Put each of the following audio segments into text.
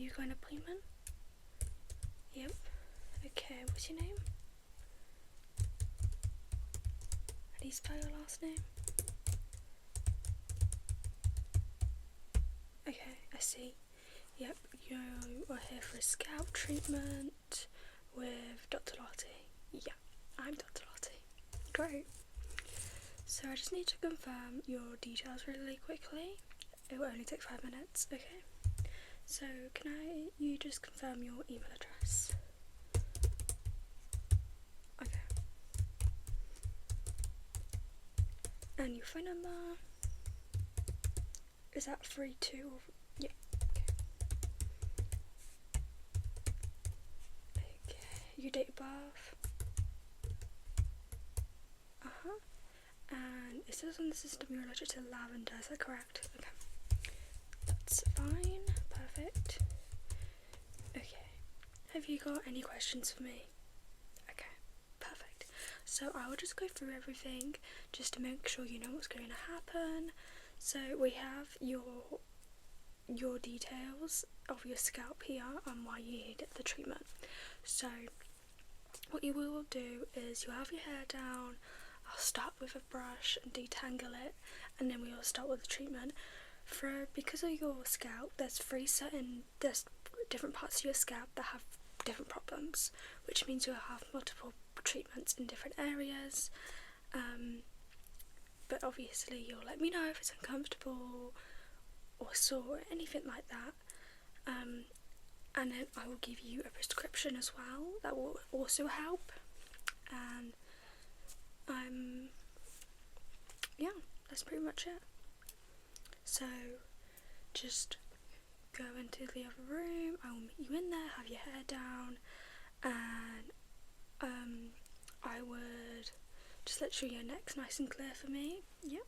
you got an appointment? Yep. Okay, what's your name? How do you spell your last name? Okay, I see. Yep, you are here for a scalp treatment with Dr. Lottie. Yeah, I'm Dr. Lottie. Great. So I just need to confirm your details really quickly. It will only take 5 minutes, okay? So can you just confirm your email address? Okay. And your phone number? Is that 32 or... yeah, okay. Okay, your date of birth? Uh-huh. And it says on the system you're allergic to lavender, is that correct? Okay. That's fine, perfect. Okay. Have you got any questions for me? Okay, perfect. So I will just go through everything just to make sure you know what's going to happen. So we have your details of your scalp here and why you need the treatment. So what you will do is you'll have your hair down. I'll start with a brush and detangle it, and then we'll start with the treatment. Because of your scalp, there's different parts of your scalp that have different problems, which means you'll have multiple treatments in different areas. But obviously you'll let me know if it's uncomfortable or sore or anything like that. And then I will give you a prescription as well that will also help. And yeah, that's pretty much it. So just go into the other room, I will meet you in there, have your hair down, and I would just let sure your neck's nice and clear for me. Yep.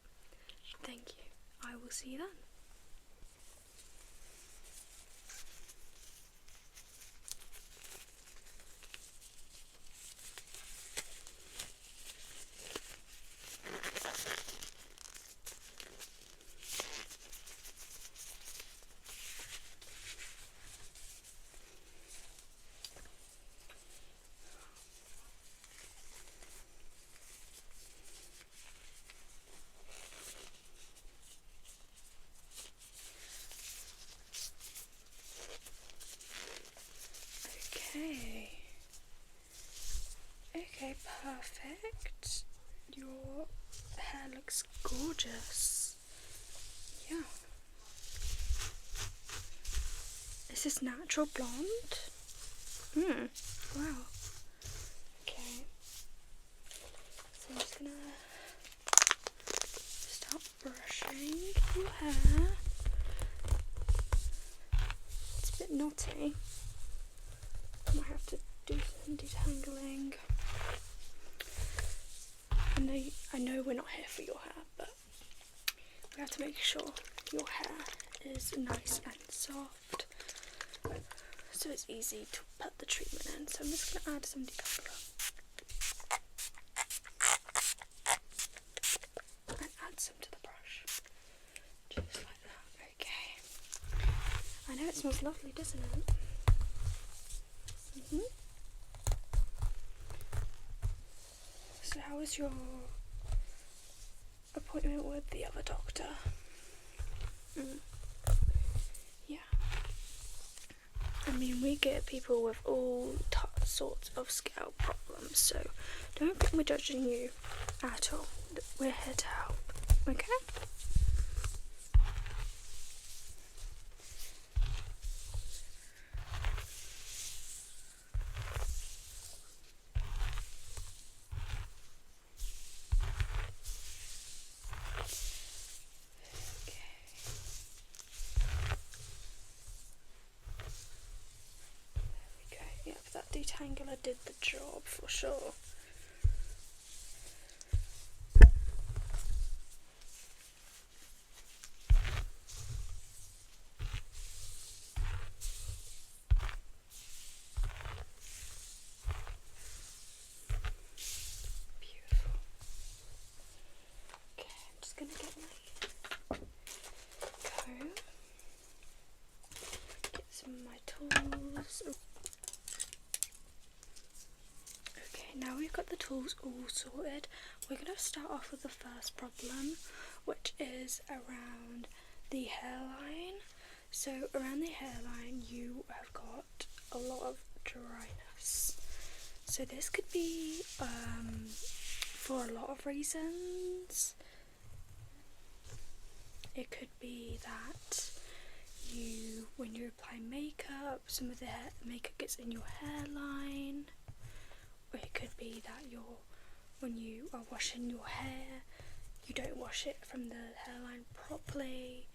Thank you. I will see you then. Okay, perfect. Your hair looks gorgeous. Yeah. Is this natural blonde? Wow. Okay. So I'm just gonna start brushing your hair. It's a bit knotty. I might have to do some detangling. I know we're not here for your hair, but we have to make sure your hair is nice and soft, so it's easy to put the treatment in. So I'm just going to add some detangler and add some to the brush, just like that. Okay. I know it smells lovely, doesn't it? So how was your appointment with the other doctor? Yeah. I mean, we get people with all sorts of scalp problems, so don't think we're judging you at all. We're here to help, okay? Detangler did the job for sure. Beautiful. Okay, I'm just gonna get my comb, get some of my got the tools all sorted, we're going to start off with the first problem, which is around the hairline. So around the hairline you have got a lot of dryness. So this could be for a lot of reasons. It could be that when you apply makeup, some of the makeup gets in your hairline. Or it could be that when you are washing your hair, you don't wash it from the hairline properly.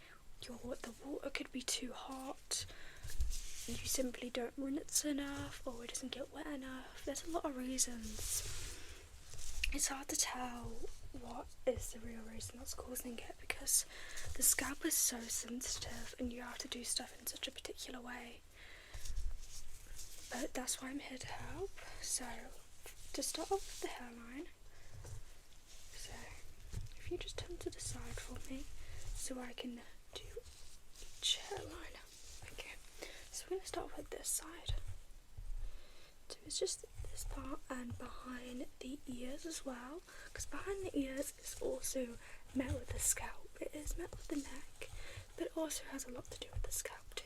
The water could be too hot. You simply don't rinse enough, or it doesn't get wet enough. There's a lot of reasons. It's hard to tell what is the real reason that's causing it, because the scalp is so sensitive and you have to do stuff in such a particular way. But that's why I'm here to help. So to start off with the hairline, so if you just turn to the side for me so I can do each hairline. Okay, so we're going to start with this side. So it's just this part and behind the ears as well, because behind the ears is also met with the scalp. It is met with the neck, but it also has a lot to do with the scalp too.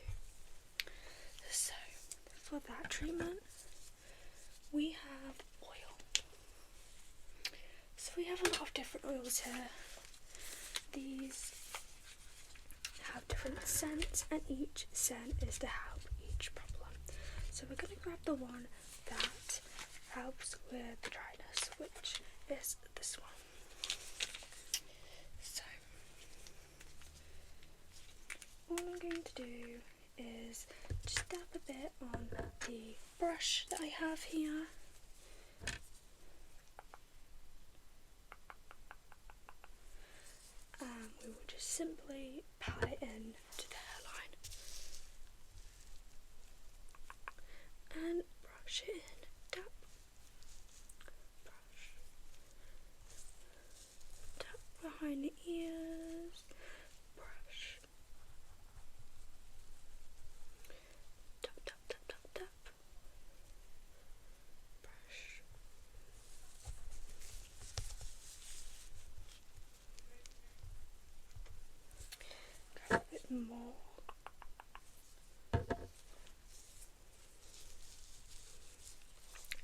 So for that treatment we have oil. So we have a lot of different oils here. These have different scents, and each scent is to help each problem. So we're going to grab the one that helps with the dryness, which is this one. So all I'm going to do is just dab a bit on the brush that I have here. We will just simply pat it in to the hairline and brush it in. Tap, brush, tap behind the ears, brush, tap, tap, tap, tap, tap, brush. Grab a bit more.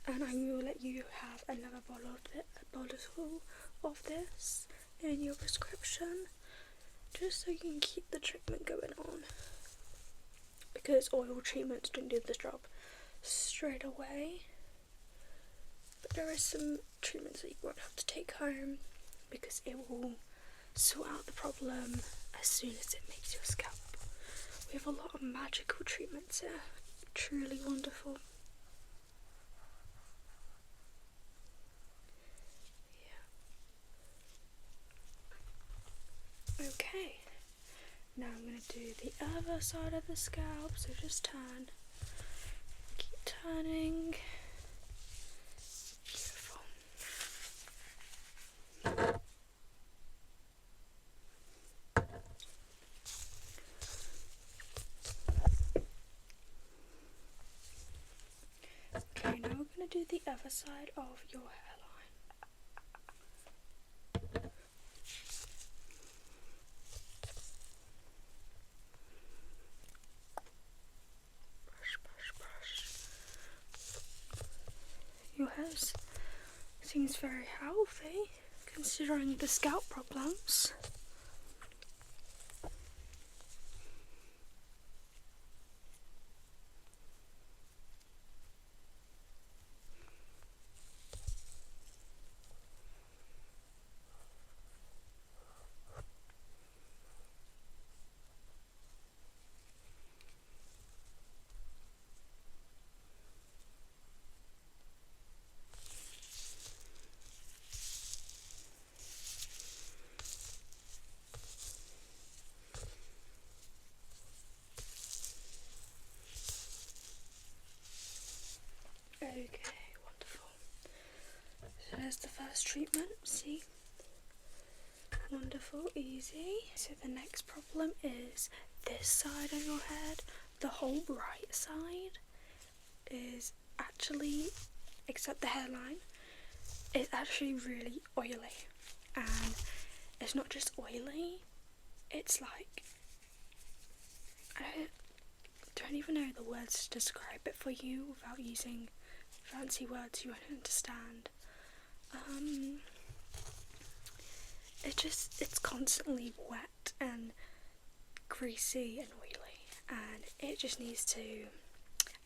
And I will let you have another bottle of this in your prescription, just so you can keep the treatment going on, because oil treatments don't do the job straight away, but there are some treatments that you won't have to take home, because it will sort out the problem as soon as it makes your scalp. We have a lot of magical treatments here, truly wonderful. Okay, now I'm going to do the other side of the scalp, so just turn, keep turning. Beautiful. Okay, now we're going to do the other side of your hairline. Your hair seems very healthy considering the scalp problems. Okay, wonderful. So there's the first treatment, see? Wonderful, easy. So the next problem is this side of your head. The whole right side is actually, except the hairline, it's actually really oily, and it's not just oily, it's like, I don't even know the words to describe it for you without using fancy words you won't understand. It's constantly wet and greasy and oily, and it just needs to.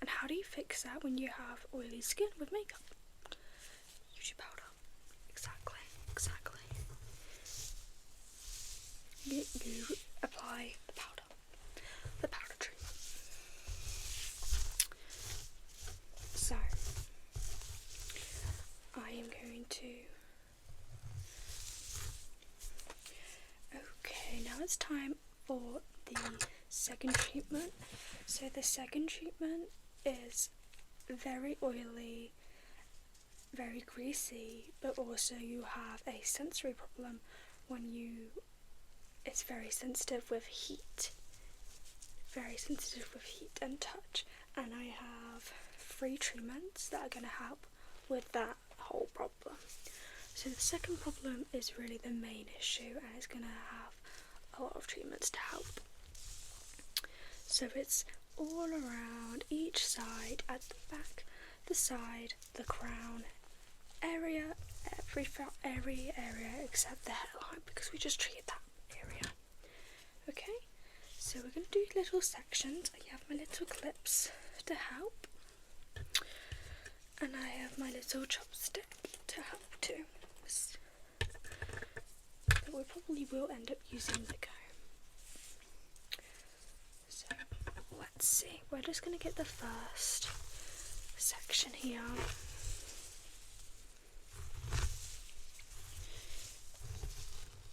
And how do you fix that when you have oily skin with makeup? Use your powder. Exactly. You apply the powder treatment. So I am going to. Okay, now it's time for the second treatment. So the second treatment is very oily, very greasy, but also you have a sensory problem when it's very sensitive with heat and touch, and I have 3 treatments that are going to help with that whole problem. So the second problem is really the main issue, and it's going to have a lot of treatments to help. So it's all around each side, at the back, the side, the crown area, every area except the hairline, because we just treated that area. Okay, so we're going to do little sections. I have my little clips to help, and I have my little chopstick to help too. But we probably will end up using the comb. So let's see, we're just going to get the first section here.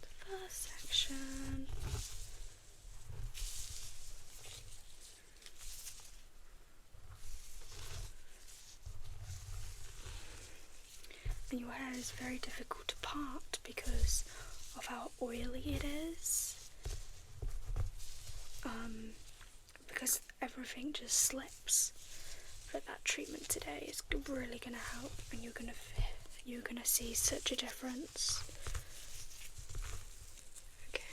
The first section. And your hair is very difficult to part because of how oily it is. Because everything just slips. But that treatment today is really gonna help, and you're gonna see such a difference. Okay,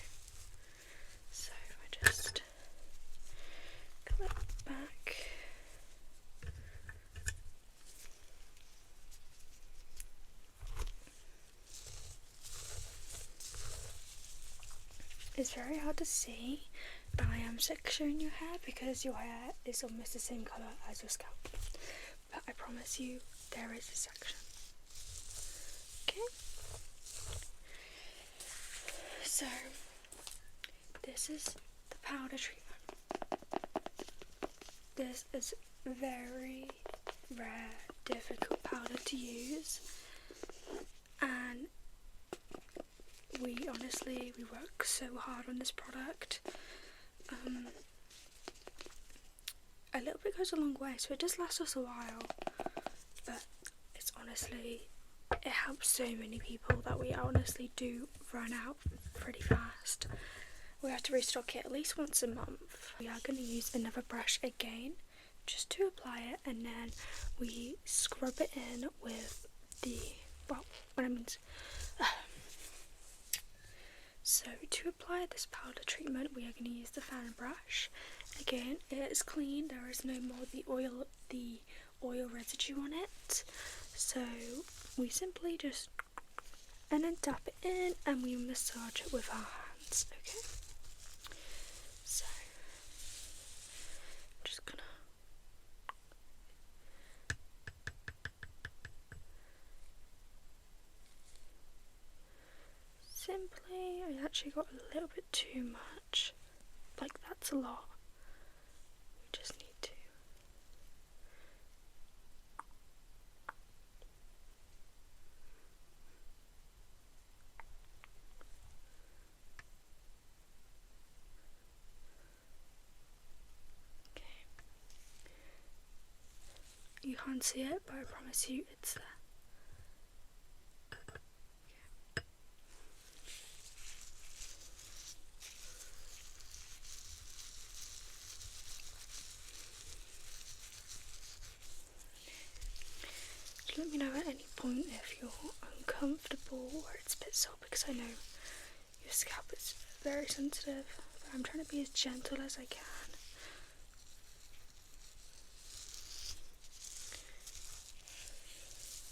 so I just clip back. It's very hard to see, but I am sectioning your hair because your hair is almost the same colour as your scalp. But I promise you, there is a section. Okay? So, this is the powder treatment. This is very rare, difficult powder to use, and we work so hard on this product. A little bit goes a long way, so it does last us a while, but it's honestly, it helps so many people that we honestly do run out pretty fast. We have to restock it at least once a month. We are going to use another brush again just to apply it, and then we scrub it in with so to apply this powder treatment, we are going to use the fan brush. Again, it is clean. There is no more the oil residue on it. So we simply just and then tap it in, and we massage it with our hands. Okay. So I'm just gonna. Simply, I actually got a little bit too much. Like, that's a lot. We just need to. Okay. You can't see it, but I promise you it's there. Let me know at any point if you're uncomfortable or it's a bit sore, because I know your scalp is very sensitive, but I'm trying to be as gentle as I can.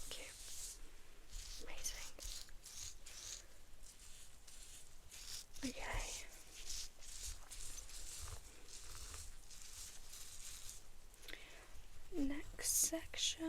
Okay, amazing. Okay. Next section.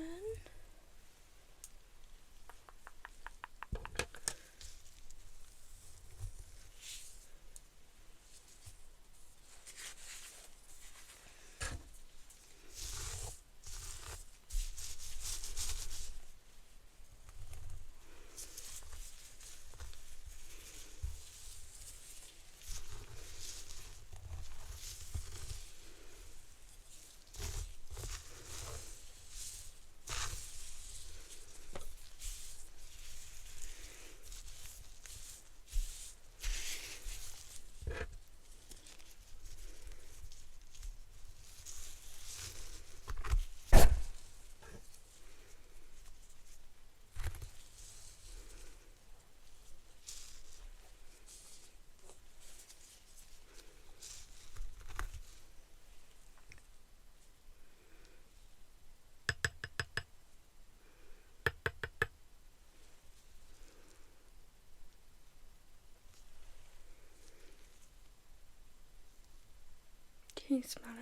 Can you smell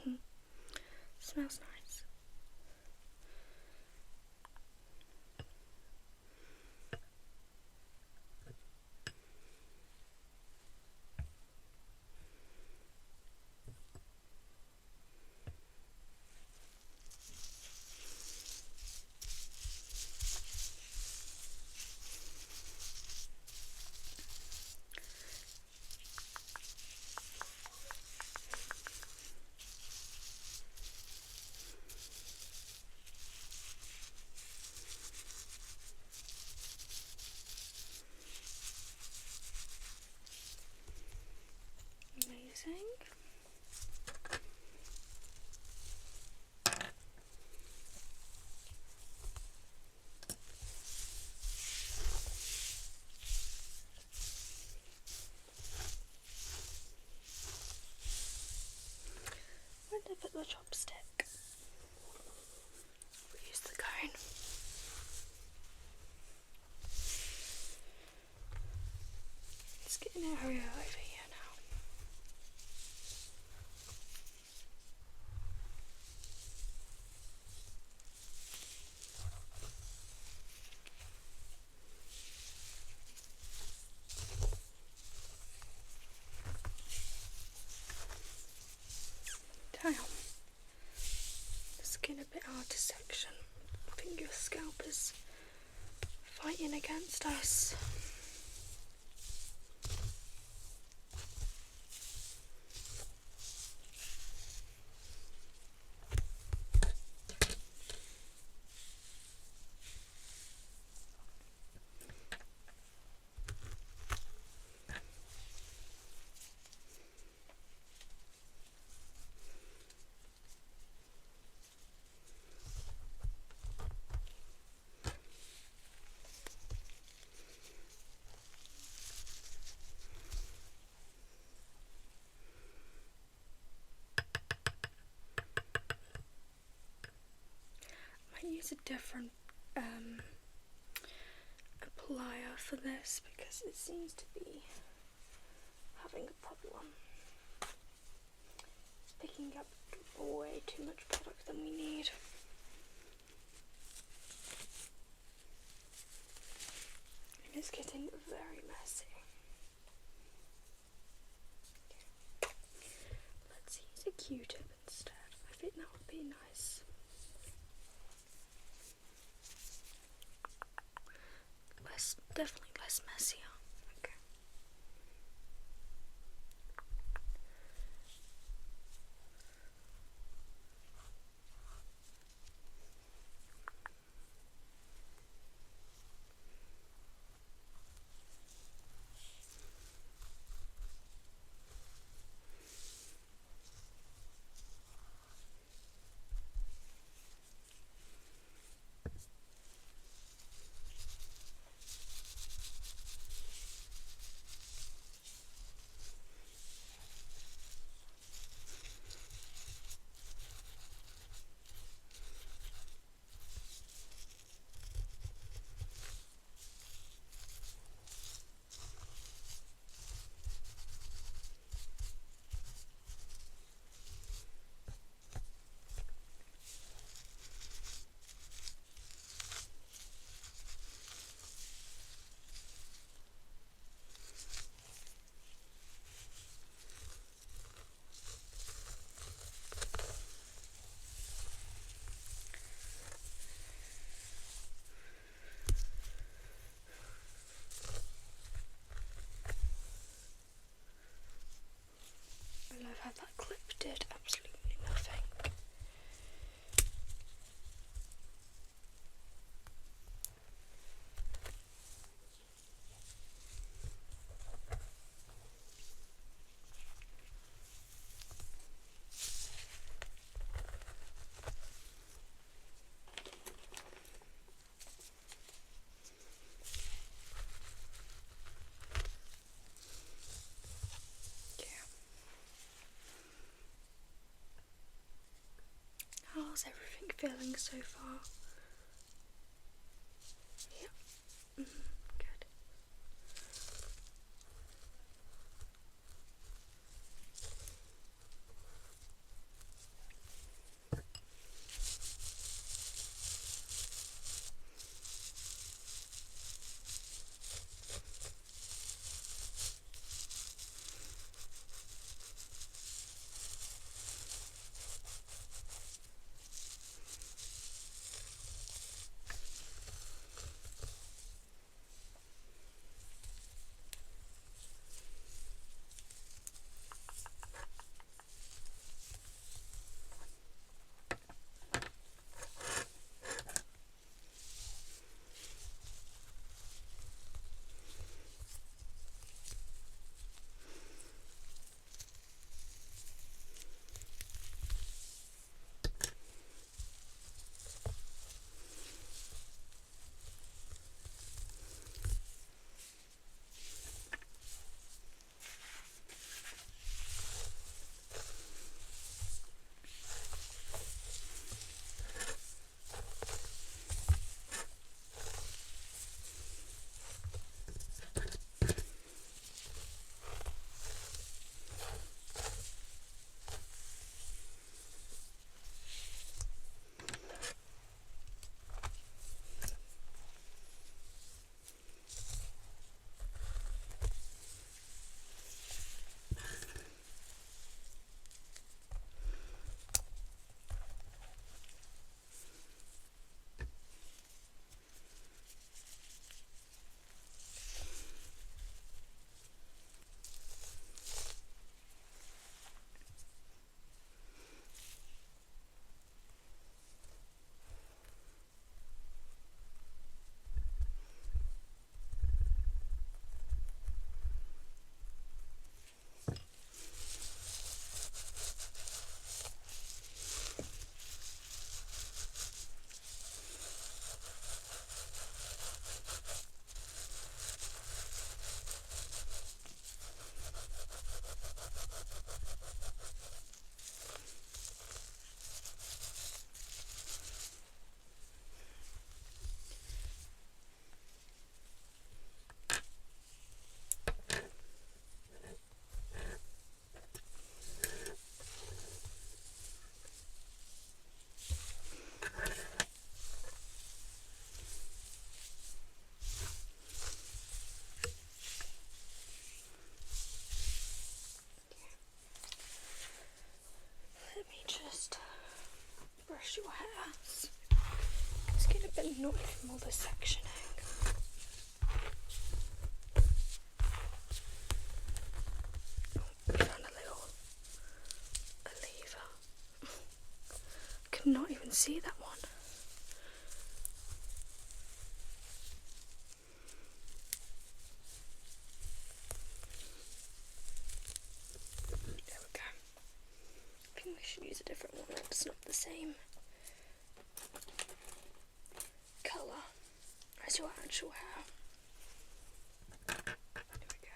it? Smells nice. Amazing. Where did I put the chopstick? We'll use the cone. Let's get an area over here now. Damn. Let's get a bit out of section. I think your scalp is fighting against us. Use a different applier for this because it seems to be having a problem. It's picking up way too much product than we need. And it's getting very messy. Okay. Let's use a Q-tip instead. I think that would be nice. Definitely less messier. Okay. I've had that clip did absolutely nothing. How's everything feeling so far? Yeah. Good. Let me just brush your hair. It's getting a bit naughty from all the sectioning. We found a lever. Could not even see that one. There we go. I think we should use a different one that's not the same colour as your actual hair. There we go.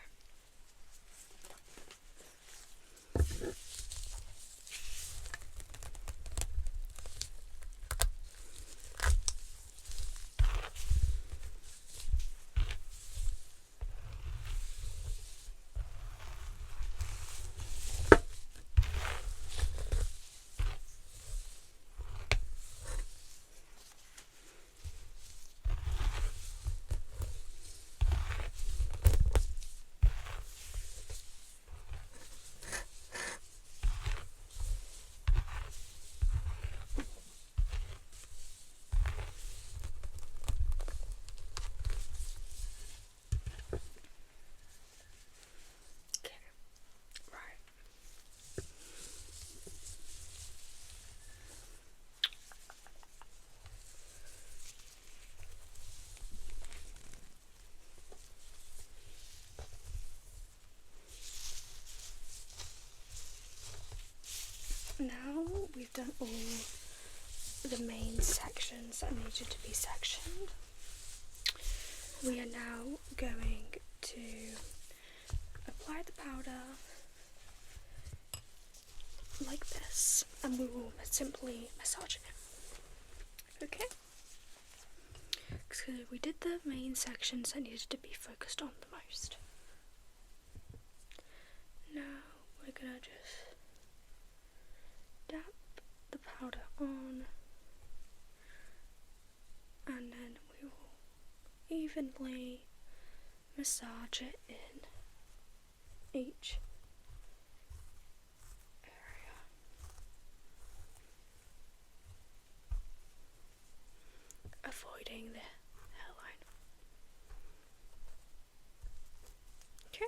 now we've done all the main sections that needed to be sectioned. We are now going to apply the powder like this, and we will simply massage it. Okay? So we did the main sections that needed to be focused on the most. Now we're gonna just dab the powder on, and then we will evenly massage it in each area. Avoiding the hairline. Okay.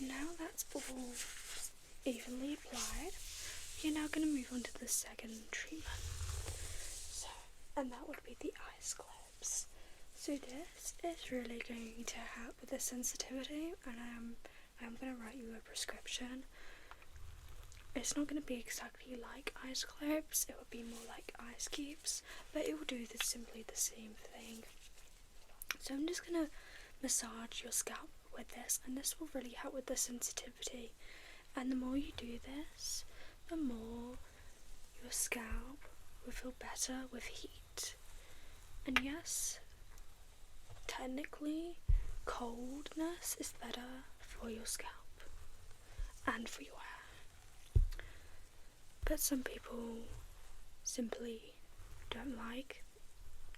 Now that's all evenly applied, you're now going to move on to the second treatment. So, and that would be the ice clips. So this is really going to help with the sensitivity, and I'm going to write you a prescription. It's not going to be exactly like ice clips, it would be more like ice cubes, but it will do simply the same thing. So I'm just going to massage your scalp with this, and this will really help with the sensitivity, and the more you do this, the more your scalp will feel better with heat. And yes, technically coldness is better for your scalp and for your hair, but some people simply don't like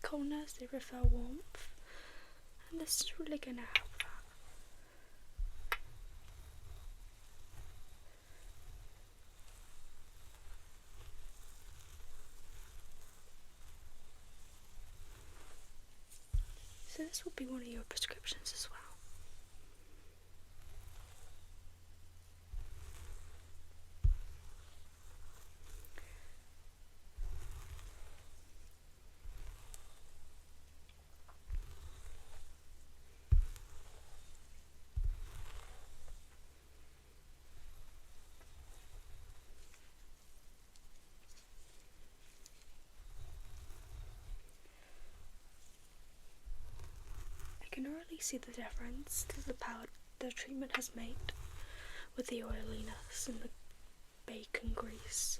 coldness, they prefer warmth, and this is really going to help that. So this will be one of your prescriptions as well. I can already see the difference to the the treatment has made with the oiliness and the bacon grease.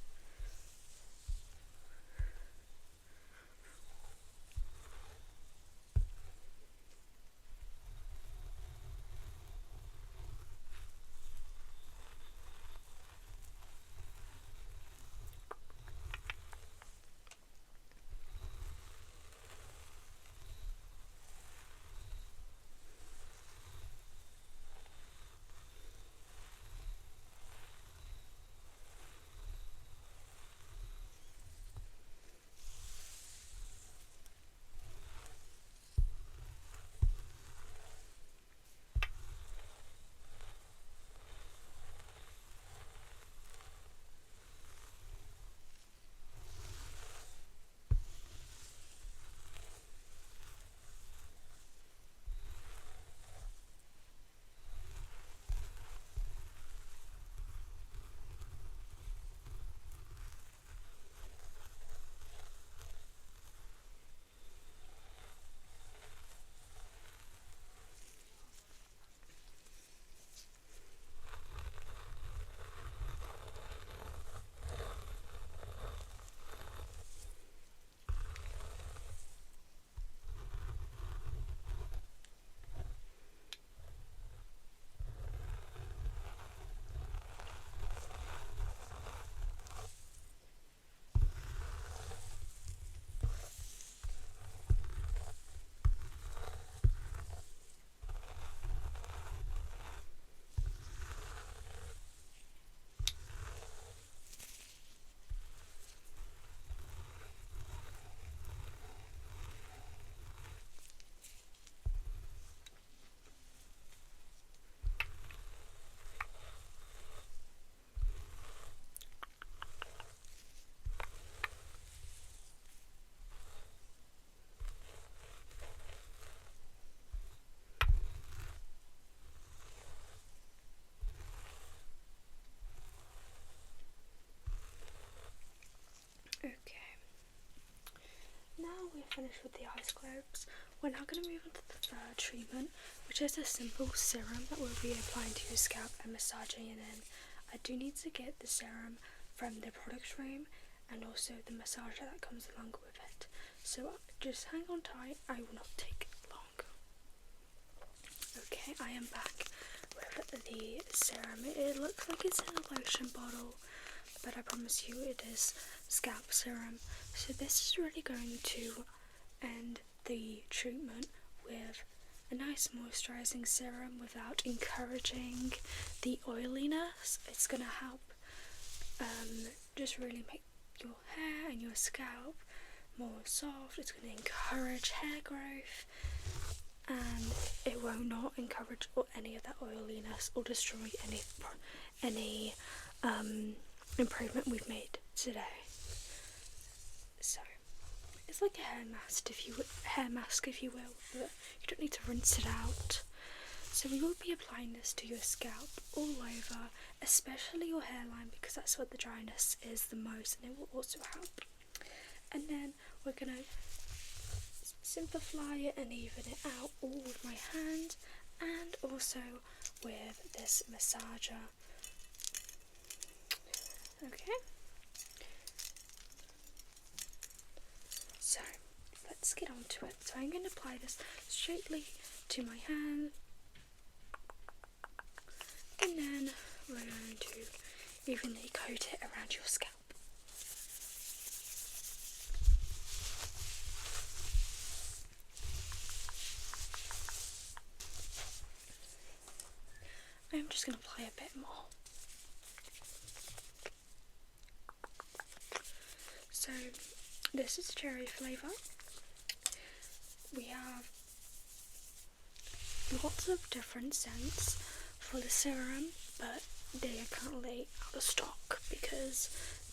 Okay, now we're finished with the ice globes. We're now going to move on to the third treatment, which is a simple serum that we'll be applying to your scalp and massaging it in. I do need to get the serum from the product room and also the massager that comes along with it. So just hang on tight, I will not take long. Okay, I am back with the serum. It looks like it's in a lotion bottle, but I promise you it is scalp serum. So this is really going to end the treatment with a nice moisturising serum without encouraging the oiliness. It's going to help just really make your hair and your scalp more soft. It's going to encourage hair growth, and it will not encourage any of that oiliness or destroy any improvement we've made today. So it's like a hair mask if you will, but you don't need to rinse it out. So we will be applying this to your scalp all over, especially your hairline, because that's where the dryness is the most, and it will also help. And then we're gonna simplify it and even it out all with my hand and also with this massager. Okay, so let's get on to it. So I'm going to apply this straightly to my hand, and then we're going to evenly coat it around your scalp. I'm just going to apply a bit more. So this is cherry flavour. We have lots of different scents for the serum, but they are currently out of stock because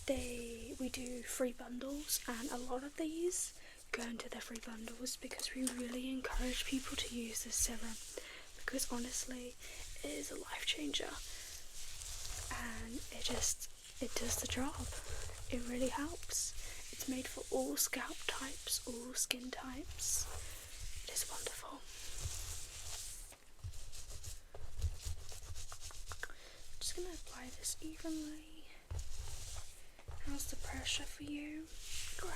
we do free bundles, and a lot of these go into the free bundles because we really encourage people to use this serum, because honestly it is a life changer and it does the job. It really helps. It's made for all scalp types, all skin types. It is wonderful. across evenly. How's the pressure for you? Great.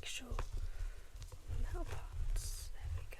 Sure. Metal parts. There we go.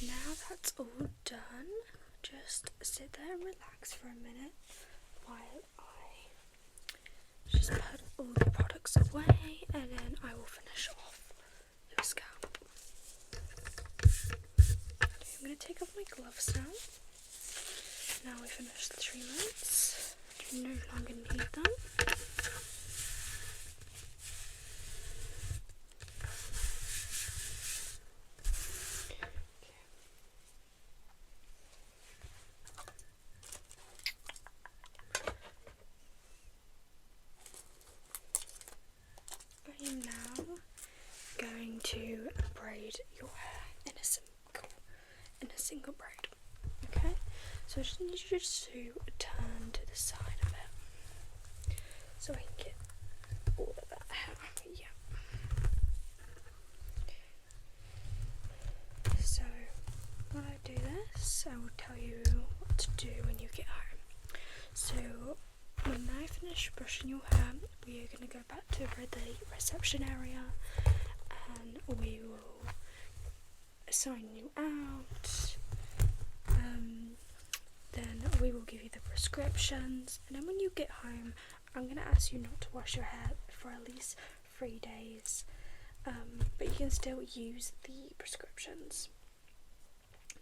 Now that's all done, just sit there and relax for a minute while I just put all the products away, and then I will finish off your scalp. Okay, I'm going to take off my gloves now. Now we finish the treatments. I no longer need them. I am now going to braid your hair in a single braid. Okay, so I just need you to turn to the side of it so I can get all of that hair. Yeah. So when I do this, I will tell you what to do when you get home. So when I finish brushing your hair, we are going to go back to the reception area and we will sign you out. Then we will give you the prescriptions, and then when you get home, I'm going to ask you not to wash your hair for at least 3 days, but you can still use the prescriptions.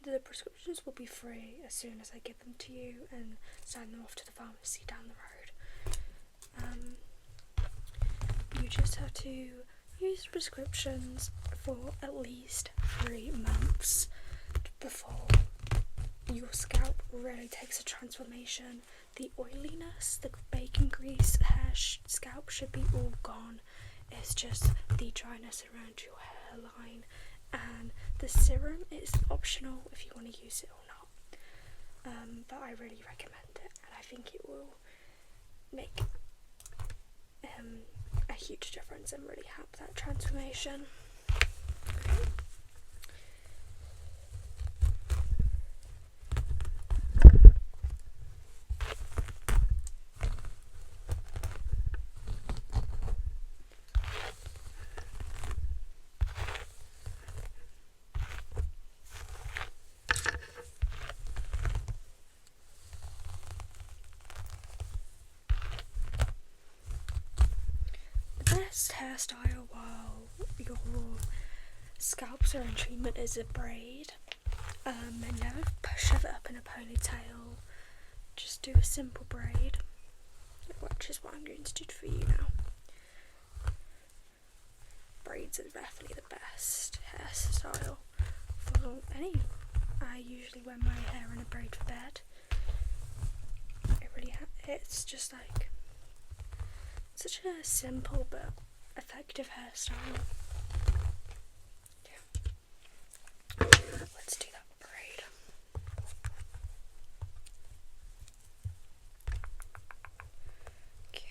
The prescriptions will be free as soon as I give them to you and sign them off to the pharmacy down the road. You just have to use prescriptions for at least 3 months before your scalp really takes a transformation. The oiliness, the bacon grease hair scalp should be all gone. It's just the dryness around your hairline, and the serum is optional if you want to use it or not. But I really recommend it, and I think it will make a huge difference and really help that transformation. Best hairstyle while your scalps are in treatment is a braid. And never shove it up in a ponytail. Just do a simple braid, which is what I'm going to do for you now. Braids are definitely the best hairstyle for any. I usually wear my hair in a braid for bed. It's just like such a simple but effective hairstyle. Yeah. Let's do that braid. Okay.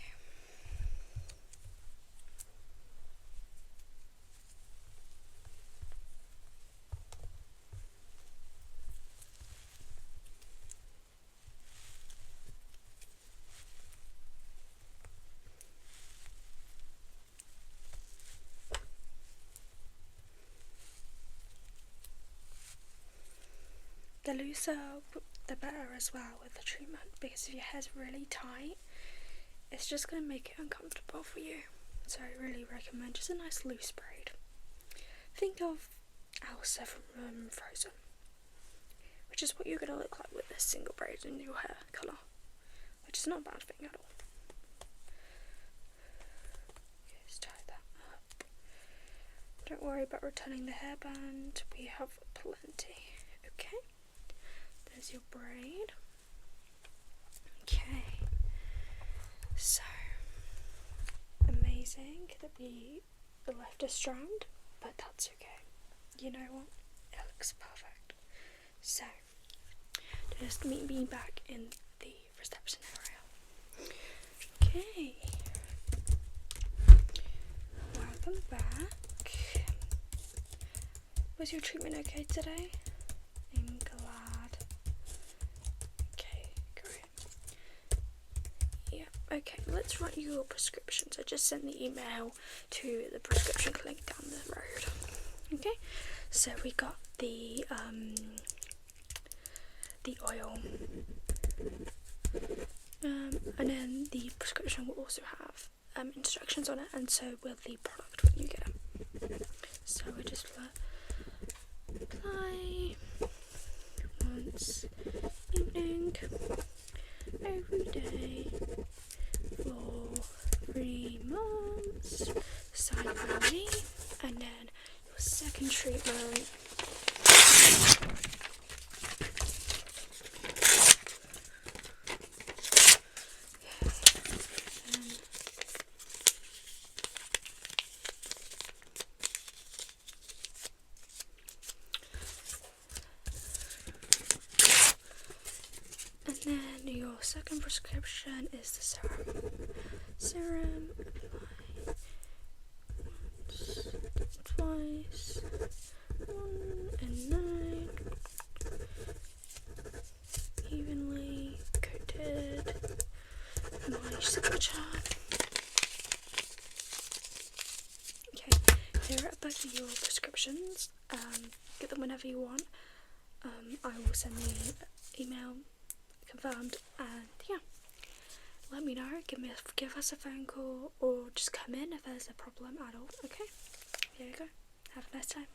The looser, the better as well with the treatment, because if your hair's really tight, it's just going to make it uncomfortable for you. So I really recommend just a nice loose braid. Think of Elsa from Frozen, which is what you're going to look like with this single braid in your hair colour, which is not a bad thing at all. Okay, let's tie that up. Don't worry about returning the hairband, we have plenty. Okay. There's your braid. Okay, so amazing that we left a strand, but that's okay. You know what? It looks perfect. So just meet me back in the reception area. Okay. Welcome back. Was your treatment okay today? I'm glad. Okay, great. Yeah, okay, let's write your prescriptions. I just sent the email to the prescription clinic down the road. Okay, so we got the oil, and then the prescription will also have instructions on it, and so will the product when you get it. So we just apply once evening every day for 3 months, sign by me, and then your second treatment. second prescription is the serum. Serum, apply once, twice, 1 and 9, evenly coated, my signature. Okay, here are both of your prescriptions. Get them whenever you want. I will send the email confirmed, and yeah, let me know. Give us a phone call, or just come in if there's a problem at all. Okay, here you go. Have a nice time.